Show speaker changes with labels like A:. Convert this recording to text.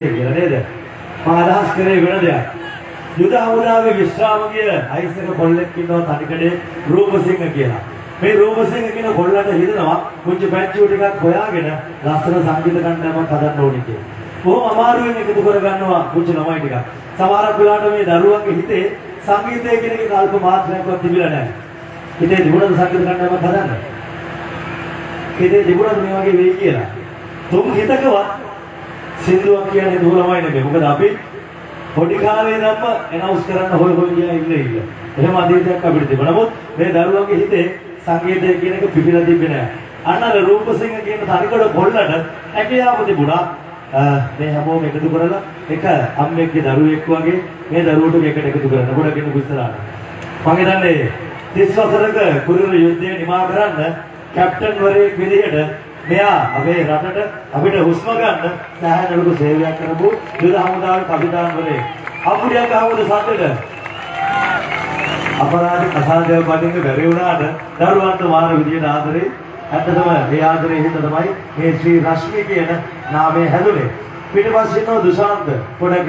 A: කියලා නේද? මම අදහස් කරේ වෙන දෙයක්. යුද හමුදාවේ විශ්‍රාම ගිය අයිසක කොල්ලෙක් ඉන්නවා තනිකඩේ රූපසිංහ කියලා. මේ රූපසිංහ කියන කොල්ලන්ට හිතනවා කුංචි පැංචු ටිකක් හොයාගෙන ලස්සන සංගීත කණ්ඩායමක් හදන්න ඕනේ කියලා. බොහොම අමාරුවෙන් එකතු කරගන්නවා කුංචි ළමයි ටිකක්. සමහරක් වෙලාවට මේ දරුවන්ගේ හිතේ සංගීතය කියන එක අල්ප මාත්‍රයක්වත් තිබිලා නැහැ. හිතේ තිබුණද සංගීත කණ්ඩායමක් හදන්න? හිතේ තිබුණද මේ වගේ වෙයි කියලා? තුන් හිතකවත් සින්දුවක් කියන්නේ දූ ළමයි නෙමෙයි. මොකද අපි පොඩි කාලේ ඉඳන්ම එනවුස් කරන්න හොය කියලා ඉන්නේ. එහෙම අදීතයක් අපිට තිබුණා. නමුත් මේ දරුවන්ගේ හිතේ සංගීතය කියන එක පිපිලා තිබෙන්නේ නැහැ. අන්න අර රූපසිංහ කියන තනිකඩ කොල්ලට හැකියාව තිබුණා. මේ හැමෝම එකතු කරලා එක අම්මෙක්ගේ දරුවෙක් වගේ මේ දරුවට මේකට එකතු කරන්න. ගොඩ කෙනෙකු ඉස්සරහට. මම හිතන්නේ 30 වසරක කුරුරු යුද්ධය නිමා කරන්න කැප්ටන් වරයෙක් විදිහට මෙයා අපේ රටට අපිට හුස්ම ගන්න සෑහෙන ලොකු සේවයක් කරපු යුද හමුදාවේ කපිතාන්වරයෙක්. අපුඩියක් ආවද සද්දෙට? අපරාධ අසාධ්‍ය බඳින්න බැරි වුණාට දරුවන්ට මාන විදියට ආදරේ. ඇත්තටම මේ ආදරේ හිත තමයි මේ ශ්‍රී රශ්මි කියන නාමය හැදුනේ. පිටපස්සේ ඉන්න දුෂාන්ත පොඩක්